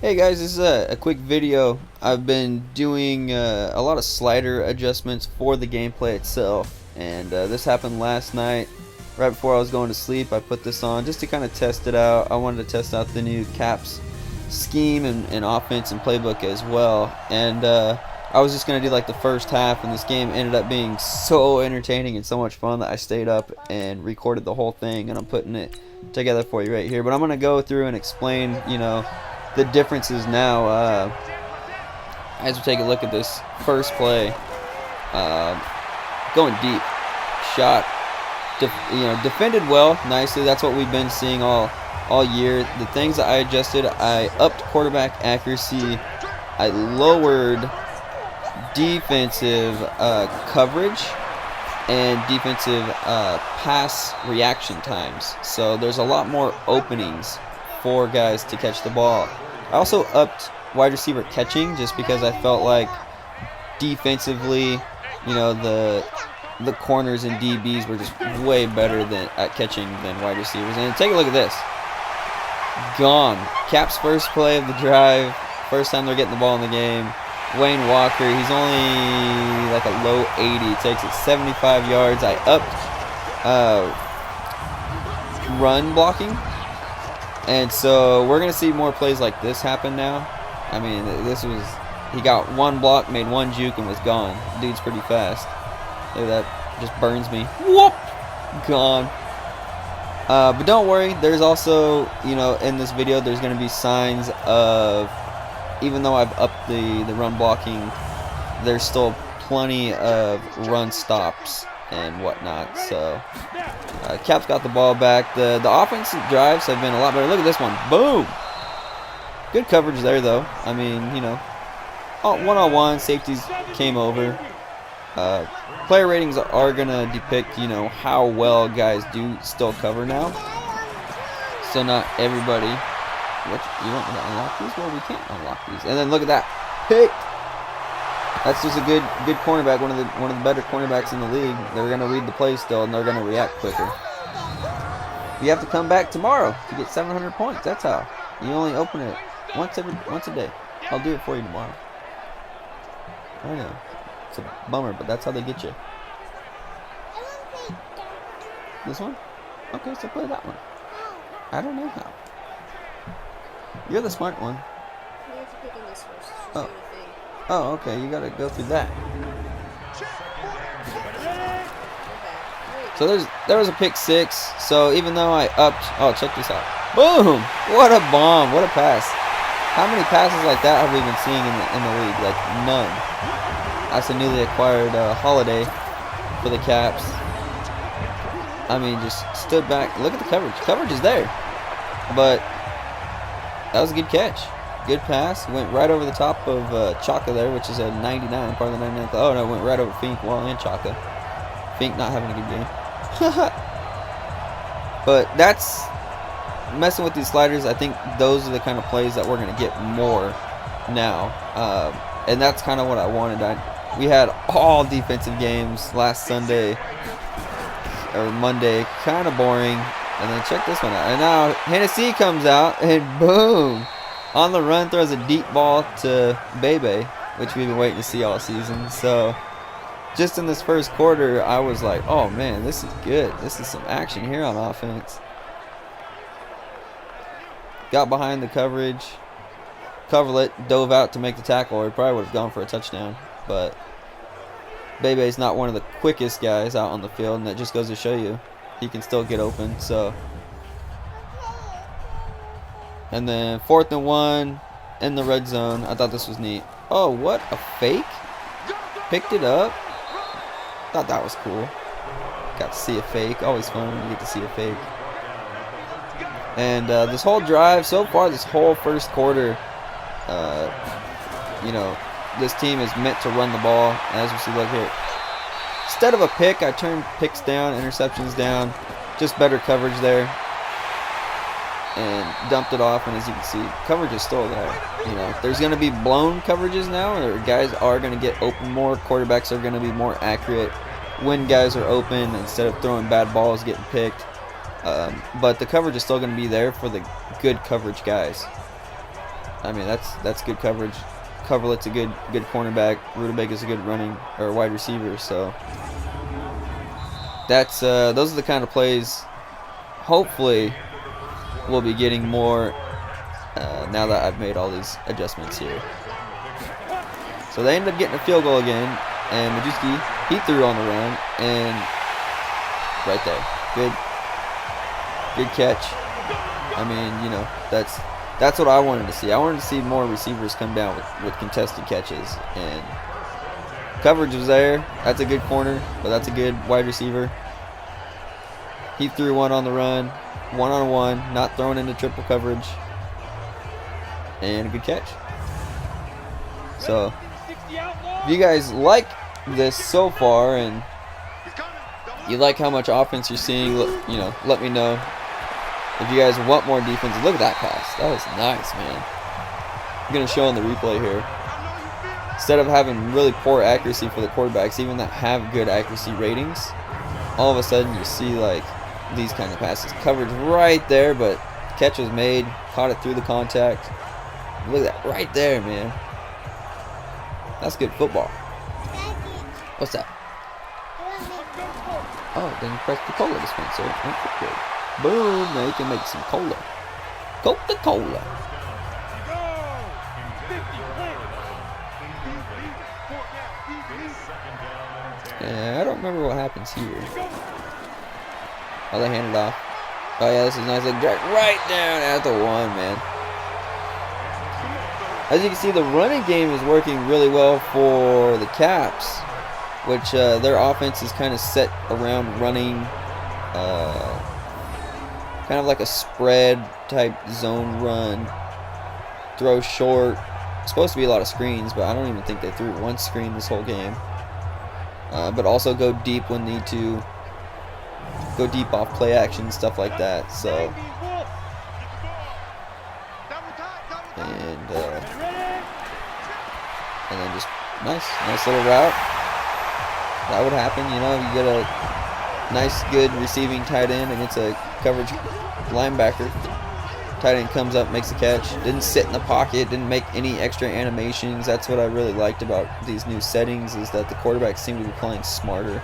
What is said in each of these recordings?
Hey guys, this is a quick video. I've been doing a lot of slider adjustments for the gameplay itself, and this happened last night right before I was going to sleep. I put this on just to kind of test it out. I wanted to test out the new Caps scheme and offense and playbook as well, and I was just going to do like the first half, and this game ended up being so entertaining and so much fun that I stayed up and recorded the whole thing, and I'm putting it together for you right here. But I'm going to go through and explain, the differences now. As we take a look at this first play, going deep, shot, defended well, nicely. That's what we've been seeing all year. The things that I adjusted: I upped quarterback accuracy, I lowered defensive coverage and defensive pass reaction times. So there's a lot more openings for guys to catch the ball. I also upped wide receiver catching just because I felt like defensively, the corners and DBs were just way better at catching than wide receivers. And take a look at this. Gone. Caps' first play of the drive. First time they're getting the ball in the game. Wayne Walker, he's only like a low 80. Takes it 75 yards. I upped run blocking. And so we're going to see more plays like this happen now. I mean, he got one block, made one juke, and was gone. Dude's pretty fast. Look at that. Just burns me. Whoop! Gone. But don't worry. There's also, in this video, there's going to be signs of, even though I've upped the run blocking, there's still plenty of run stops and whatnot. So Caps got the ball back. The offensive drives have been a lot better. Look at this one. Boom! Good coverage there, though. I mean, one-on-one, safeties came over. Player ratings are going to depict, how well guys do still cover now. So not everybody. What, you want me to unlock these? Well, we can't unlock these. And then look at that. Pick! That's just a good cornerback, one of the better cornerbacks in the league. They're going to read the play still, and they're going to react quicker. You have to come back tomorrow to get 700 points. That's how. You only open it once a day. I'll do it for you tomorrow. I know. It's a bummer, but that's how they get you. This one? Okay, so play that one. I don't know how. You're the smart one. You have to pick in this first. Oh. Oh, okay, you gotta go through that. So there was a pick six. So even though I upped, check this out. Boom! What a bomb! What a pass! How many passes like that have we been seeing in the league? Like none. That's a newly acquired Holiday for the Caps. I mean, just stood back. Look at the coverage. Coverage is there, but that was a good catch. Good pass. Went right over the top of Chaka there, which is a 99, part of the 99. Oh, no, went right over Fink, and Chaka. Fink not having a good game. But that's messing with these sliders. I think those are the kind of plays that we're going to get more now. And that's kind of what I wanted. We had all defensive games last Sunday or Monday. Kind of boring. And then check this one out. And now Hennessy comes out, and boom! On the run, throws a deep ball to Bebe, which we've been waiting to see all season. So, just in this first quarter, I was like, oh man, this is good. This is some action here on offense. Got behind the coverage. Coverlet dove out to make the tackle, or he probably would have gone for a touchdown. But Bebe's not one of the quickest guys out on the field, and that just goes to show you he can still get open. So. And then 4th and 1 in the red zone. I thought this was neat. Oh, what a fake. Picked it up. Thought that was cool. Got to see a fake. Always fun when you get to see a fake. And this whole drive, so far, this whole first quarter, this team is meant to run the ball. As we see, look here. Instead of a pick, I turned picks down, interceptions down. Just better coverage there. And dumped it off, and as you can see, coverage is still there. There's going to be blown coverages now, or guys are going to get open more. Quarterbacks are going to be more accurate when guys are open instead of throwing bad balls, getting picked. But the coverage is still going to be there for the good coverage guys. I mean, that's good coverage. Coverlet's a good cornerback. Rutabaga's a good running or wide receiver. So that's those are the kind of plays. Hopefully, we'll be getting more now that I've made all these adjustments here. So they ended up getting a field goal again, and Majewski, he threw on the run, and right there, good catch. I mean, you know, that's what I wanted to see. I wanted to see more receivers come down with contested catches, and coverage was there. That's a good corner, but that's a good wide receiver. He threw one on the run, one-on-one, not thrown into triple coverage, and a good catch. So, if you guys like this so far, and you like how much offense you're seeing, you know, let me know. If you guys want more defense, look at that pass. That was nice, man. I'm going to show on the replay here. Instead of having really poor accuracy for the quarterbacks, even that have good accuracy ratings, all of a sudden you see like these kind of passes. Coverage right there, but catch was made. Caught it through the contact. Look at that right there, man. That's good football. What's that? Oh, then you press the cola dispenser. Okay. Boom, now you can make some cola. Coca-Cola. Yeah, I don't remember what happens here. Oh, they hand it off. Oh yeah, this is nice. Like right down at the one, man. As you can see, the running game is working really well for the Caps, which their offense is kind of set around running kind of like a spread type zone run. Throw short. It's supposed to be a lot of screens, but I don't even think they threw one screen this whole game. But also go deep when need to. Go deep off play action, stuff like that. So, and then just nice little route. That would happen, you know. You get a nice, good receiving tight end against a coverage linebacker. Tight end comes up, makes a catch. Didn't sit in the pocket. Didn't make any extra animations. That's what I really liked about these new settings, is that the quarterbacks seem to be playing smarter.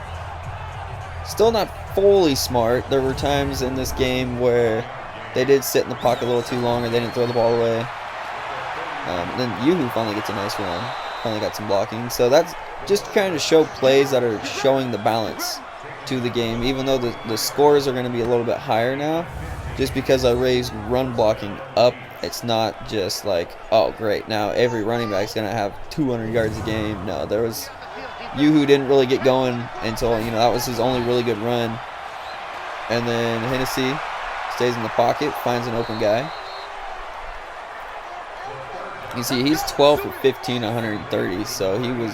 Still not fully smart. There were times in this game where they did sit in the pocket a little too long, or they didn't throw the ball away. Then Yuhu finally gets a nice run. Finally got some blocking. So that's just kind of show plays that are showing the balance to the game, even though the scores are going to be a little bit higher now. Just because I raised run blocking up, it's not just like, oh great, now every running back's going to have 200 yards a game. No, there was Yuhu didn't really get going until, you know, that was his only really good run. And then Hennessy stays in the pocket, finds an open guy. You see, he's 12 for 15, 130, so he was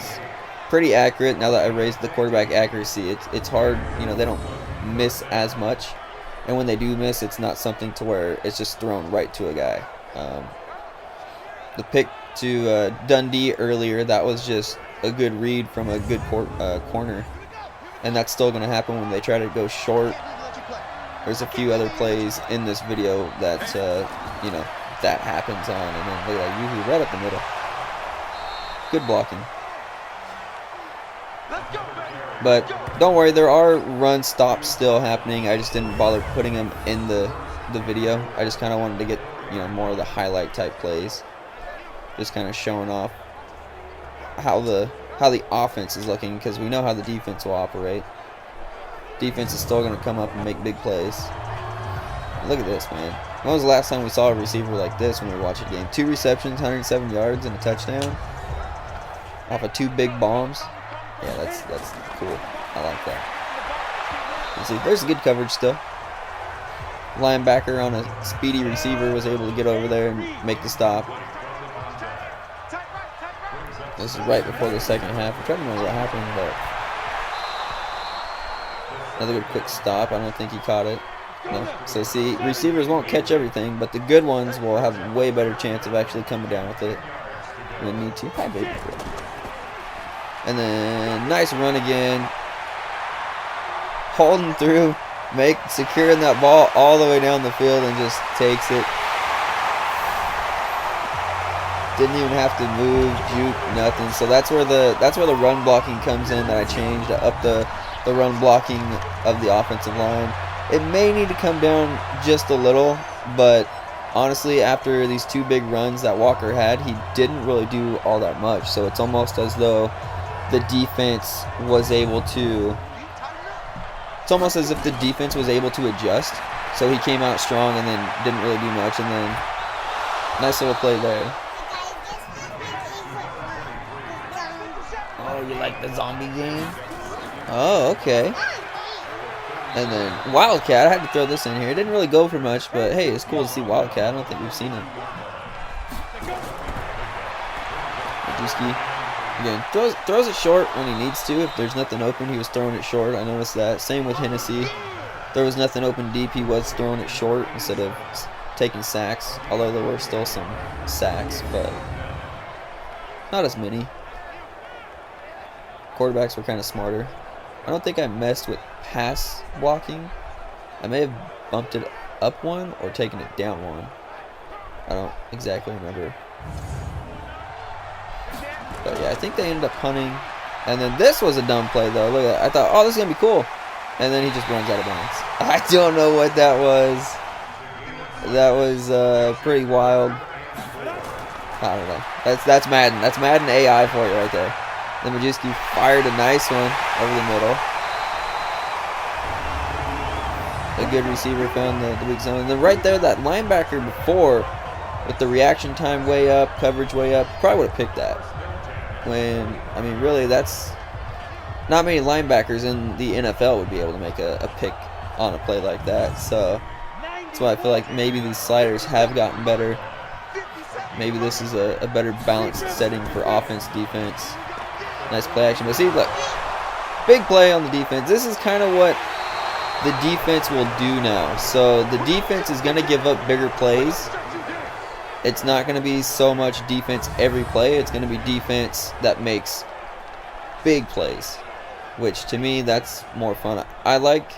pretty accurate. Now that I raised the quarterback accuracy, it's hard, you know, they don't miss as much. And when they do miss, it's not something to where it's just thrown right to a guy. The pick to Dundee earlier, that was just a good read from a good corner. And that's still going to happen when they try to go short. There's a few other plays in this video that, you know, that happens on. And then look at that, Yuhu right up the middle. Good blocking. But don't worry, there are run stops still happening. I just didn't bother putting them in the video. I just kind of wanted to get, you know, more of the highlight type plays. Just kind of showing off how the offense is looking, because we know how the defense will operate. Defense is still going to come up and make big plays. Look at this, man. When was the last time we saw a receiver like this when we watched a game? 2 receptions, 107 yards, and a touchdown off of 2 big bombs. Yeah, that's cool. I like that. You see, there's good coverage still. Linebacker on a speedy receiver was able to get over there and make the stop. This is right before the second half. I'm trying to remember what happened, but another good quick stop. I don't think he caught it. No. So see, receivers won't catch everything, but the good ones will have a way better chance of actually coming down with it when need to. Hi, baby. And then nice run again. Holding through, securing that ball all the way down the field and just takes it. Didn't even have to move, juke, nothing. So that's where the run blocking comes in that I changed up the run blocking of the offensive line. It may need to come down just a little, but honestly, after these 2 big runs that Walker had, he didn't really do all that much. So it's almost as though the defense was able to. It's almost as if the defense was able to adjust. So he came out strong and then didn't really do much, and then nice little play there. Oh, you like the zombie game? Oh, okay. And then Wildcat, I had to throw this in here. It didn't really go for much, but hey, it's cool to see Wildcat. I don't think we've seen it. Majewski, again, throws it short when he needs to. If there's nothing open, he was throwing it short. I noticed that. Same with Hennessy. If there was nothing open deep, he was throwing it short instead of taking sacks. Although there were still some sacks, but not as many. Quarterbacks were kind of smarter. I don't think I messed with pass blocking. I may have bumped it up one or taken it down one. I don't exactly remember. But yeah, I think they ended up punting. And then this was a dumb play though. Look at that. I thought, oh, this is going to be cool. And then he just runs out of bounds. I don't know what that was. That was pretty wild. I don't know. That's Madden. That's Madden AI for you right there. Then Majewski fired a nice one over the middle. A good receiver found the weak zone. And then right there, that linebacker before, with the reaction time way up, coverage way up, probably would have picked that. When, I mean, really, that's not many linebackers in the NFL would be able to make a pick on a play like that. So that's why I feel like maybe these sliders have gotten better. Maybe this is a better balanced setting for offense, defense. Nice play action. But see, look, big play on the defense. This is kind of what the defense will do now. So the defense is going to give up bigger plays. It's not going to be so much defense every play. It's going to be defense that makes big plays, which to me, that's more fun. I like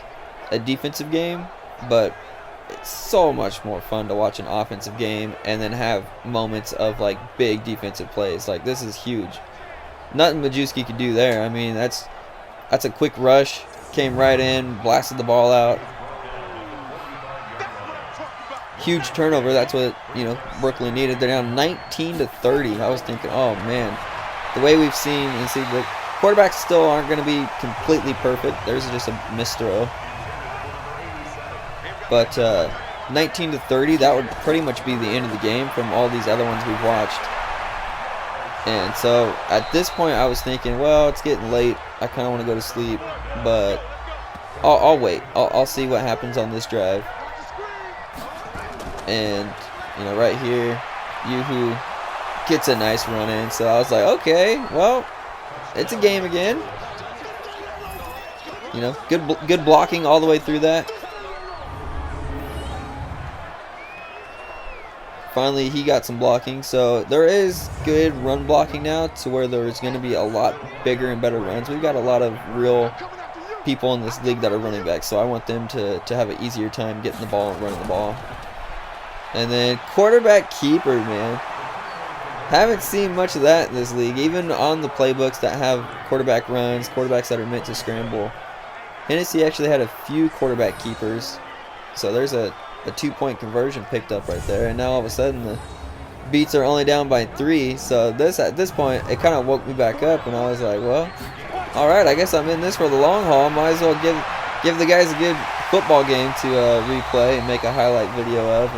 a defensive game, but it's so much more fun to watch an offensive game and then have moments of like big defensive plays. Like this is huge. Nothing Majewski could do there. I mean, that's a quick rush. Came right in, blasted the ball out. Huge turnover. That's what, you know, Brooklyn needed. They're down 19-30. I was thinking, oh man, the way we've seen and see the quarterbacks still aren't going to be completely perfect. There's just a misthrow. But 19-30, that would pretty much be the end of the game from all these other ones we've watched. And so at this point, I was thinking, well, it's getting late. I kind of want to go to sleep, but I'll wait. I'll see what happens on this drive. And you know, right here, Yoo-Hoo gets a nice run in. So I was like, okay, well, it's a game again. You know, good blocking all the way through that. Finally, he got some blocking, so there is good run blocking now to where there's going to be a lot bigger and better runs. We've got a lot of real people in this league that are running backs, so I want them to have an easier time getting the ball and running the ball. And then quarterback keeper, man. Haven't seen much of that in this league, even on the playbooks that have quarterback runs, quarterbacks that are meant to scramble. Hennessy actually had a few quarterback keepers, so there's a 2-point conversion picked up right there, and now all of a sudden the Beats are only down by 3. So at this point it kind of woke me back up, and I was like, well, all right, I guess I'm in this for the long haul. Might as well give the guys a good football game to replay and make a highlight video of.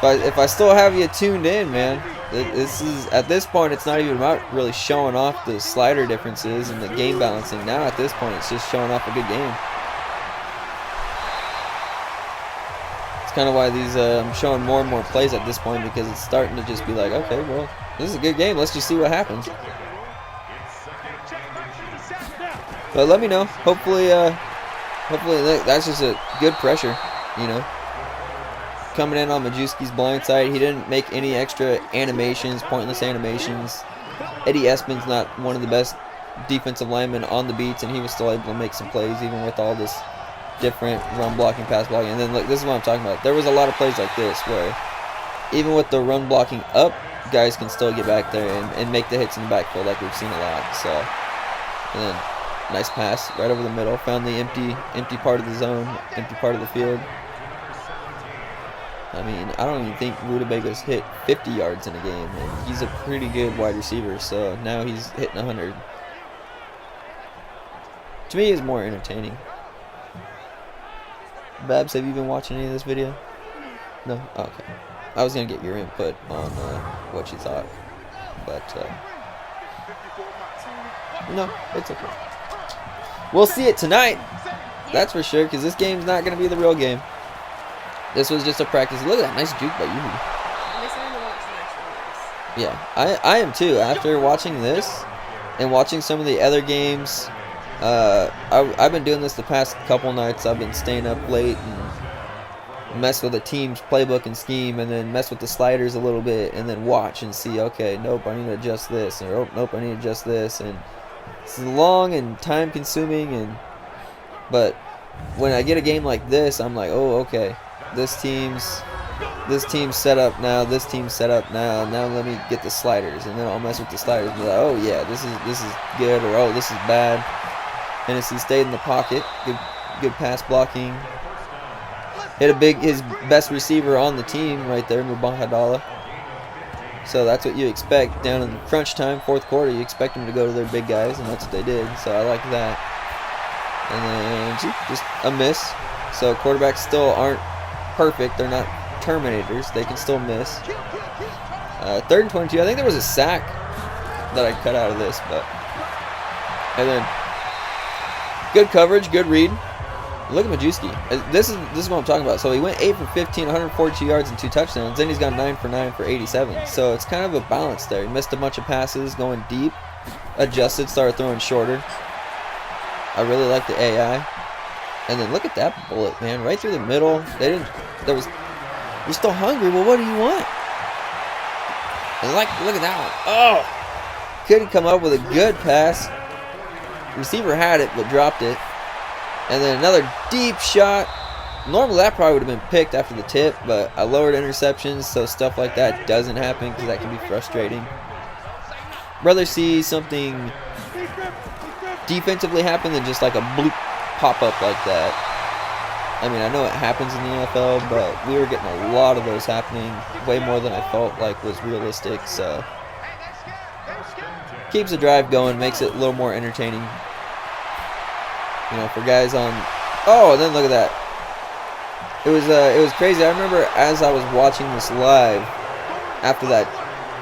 And if I still have you tuned in, man, this is, at this point, it's not even about really showing off the slider differences and the game balancing. Now at this point, it's just showing off a good game. Kind of why these I'm showing more and more plays at this point, because it's starting to just be like, okay, well, this is a good game, let's just see what happens. But let me know. Hopefully that's just a good pressure, you know, coming in on Majewski's blind side. He didn't make any extra animations, pointless animations. Eddie Espin's not one of the best defensive linemen on the Beats, and he was still able to make some plays even with all this different run blocking, pass blocking. And then look, this is what I'm talking about. There was a lot of plays like this where even with the run blocking up, guys can still get back there and make the hits in the backfield like we've seen a lot. So, and then nice pass right over the middle. Found the empty part of the zone, empty part of the field. I mean, I don't even think Rutabaga's hit 50 yards in a game, and he's a pretty good wide receiver. So now he's hitting 100. To me, it's more entertaining. Babs, have you been watching any of this video? No? Oh, okay. I was going to get your input on what you thought. But, no, it's okay. We'll see it tonight. That's for sure, because this game's not going to be the real game. This was just a practice. Look at that nice juke by you. Yeah, I am too. After watching this and watching some of the other games, I've been doing this the past couple nights. I've been staying up late and mess with the team's playbook and scheme, and then mess with the sliders a little bit, and then watch and see, okay, nope, I need to adjust this, or oh, nope, I need to adjust this, and it's long and time consuming, but when I get a game like this, I'm like, oh, okay, this team's set up now, this team's set up now let me get the sliders, and then I'll mess with the sliders and be like, oh yeah, this is good, or oh, this is bad. Hennessy stayed in the pocket, good pass blocking, hit his best receiver on the team right there, Mubahadallah. So that's what you expect down in crunch time, fourth quarter. You expect them to go to their big guys, and that's what they did. So I like that. And then just a miss. So quarterbacks still aren't perfect. They're not Terminators. They can still miss. 3rd and 22. I think there was a sack that I cut out of this, but and then good coverage, good read. Look at Majewski. This is what I'm talking about. So he went 8 for 15, 142 yards and 2 touchdowns. Then he's got 9 for 9 for 87. So it's kind of a balance there. He missed a bunch of passes going deep, adjusted, started throwing shorter. I really like the AI. And then look at that bullet, man, right through the middle. You're still hungry. Well, what do you want? And look at that one. Oh, couldn't come up with a good pass. Receiver had it, but dropped it. And then another deep shot. Normally that probably would have been picked after the tip, but I lowered interceptions, so stuff like that doesn't happen because that can be frustrating. Rather see something defensively happen than just like a bloop pop up like that. I mean, I know it happens in the NFL, but we were getting a lot of those happening, way more than I felt like was realistic. So keeps the drive going, makes it a little more entertaining. You know, for guys on. Oh, and then look at that. It was crazy. I remember as I was watching this live, after that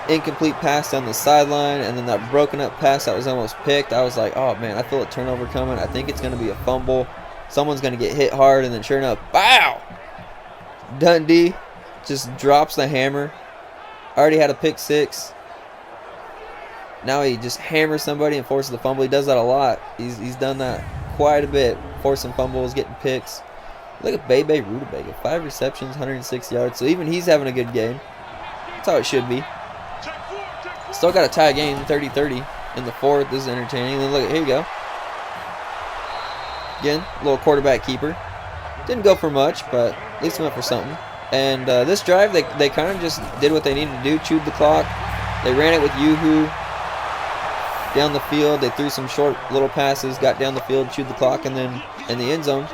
incomplete pass down the sideline, and then that broken up pass that was almost picked, I was like, oh man, I feel a turnover coming. I think it's going to be a fumble. Someone's going to get hit hard, and then sure enough, bow! Dundee just drops the hammer. Already had a pick six. Now he just hammers somebody and forces the fumble. He does that a lot. He's done that quite a bit, forcing fumbles, getting picks. Look at Bebe Rutabaga, 5 receptions, 106 yards. So even he's having a good game. That's how it should be. Still got a tie game, 30-30 in the 4th. This is entertaining. And then look, here you go. Again, little quarterback keeper. Didn't go for much, but at least went for something. And this drive, they kind of just did what they needed to do, chewed the clock. They ran it with Yoo-Hoo down the field. They threw some short little passes, got down the field, chewed the clock, and then in the end zone,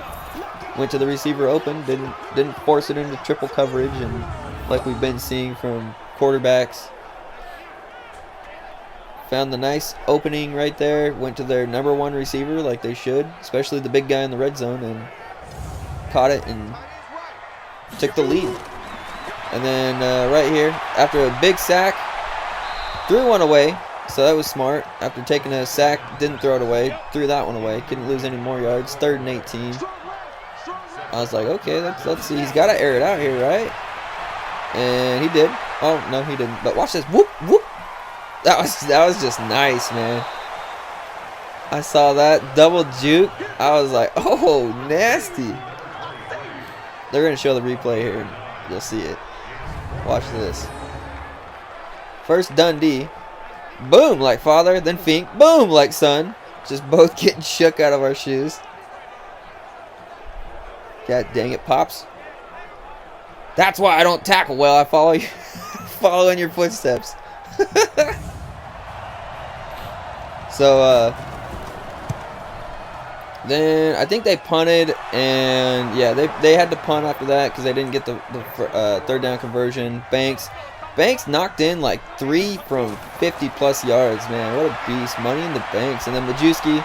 went to the receiver open, didn't force it into triple coverage, and like we've been seeing from quarterbacks. Found the nice opening right there, went to their number 1 receiver like they should, especially the big guy in the red zone, and caught it and took the lead. And then right here, after a big sack, threw one away. So that was smart. After taking a sack, didn't throw it away. Threw that one away. Couldn't lose any more yards. 3rd and 18. I was like, okay, let's see. He's got to air it out here, right? And he did. Oh, no, he didn't. But watch this. Whoop, whoop. That was just nice, man. I saw that. Double juke. I was like, oh, nasty. They're going to show the replay here. And you'll see it. Watch this. First Dundee. Boom, like father, then Fink. Boom, like son. Just both getting shook out of our shoes. God dang it, Pops. That's why I don't tackle well. I follow you. follow in your footsteps. So then I think they punted, and yeah, they had to punt after that because they didn't get the third down conversion. Banks knocked in like 3 from 50 plus yards, man. What a beast. Money in the Banks. And then Majewski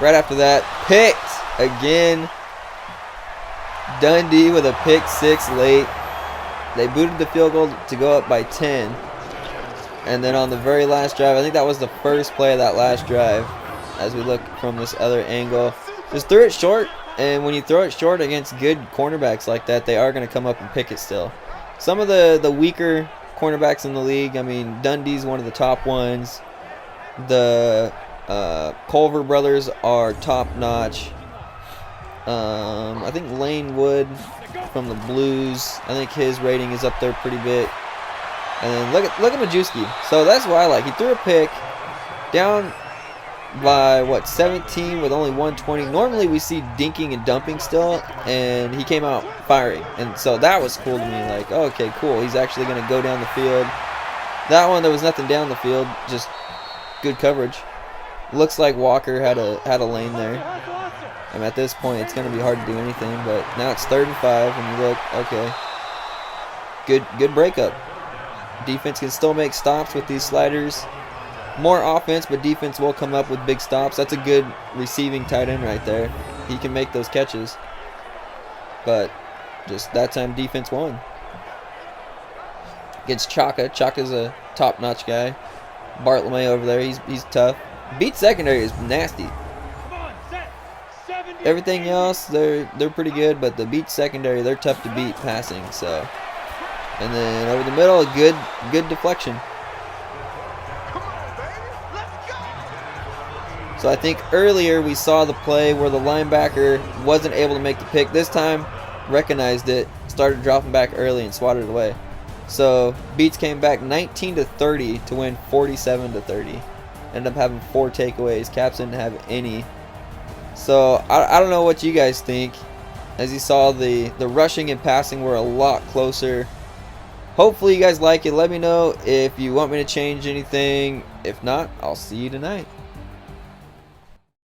right after that picked again. Dundee with a pick 6 late. They booted the field goal to go up by 10. And then on the very last drive, I think that was the first play of that last drive, as we look from this other angle, just threw it short. And when you throw it short against good cornerbacks like that, they are going to come up and pick it still. Some of the weaker cornerbacks in the league, I mean, Dundee's one of the top ones. The Culver brothers are top notch. I think Lane Wood from the Blues, I think his rating is up there pretty big. And then look at Majewski. So that's why I like. He threw a pick down by what, 17 with only 120. Normally we see dinking and dumping still, and he came out firing. And so that was cool to me. Like, oh, okay, cool. He's actually going to go down the field. That one, there was nothing down the field, just good coverage. Looks like Walker had a lane there. And at this point, it's going to be hard to do anything. But now it's 3rd and 5, and you look, okay, good breakup. Defense can still make stops with these sliders. More offense, but defense will come up with big stops. That's a good receiving tight end right there. He can make those catches. But just that time, defense won. Against Chaka. Chaka's a top-notch guy. Bartlome over there, he's tough. Beat secondary is nasty. Everything else, they're pretty good, but the Beat secondary, they're tough to beat passing. So, and then over the middle, a good deflection. So I think earlier we saw the play where the linebacker wasn't able to make the pick. This time, recognized it, started dropping back early and swatted it away. So Beats came back 19-30 to win 47-30. Ended up having 4 takeaways. Caps didn't have any. So I don't know what you guys think. As you saw, the rushing and passing were a lot closer. Hopefully you guys like it. Let me know if you want me to change anything. If not, I'll see you tonight.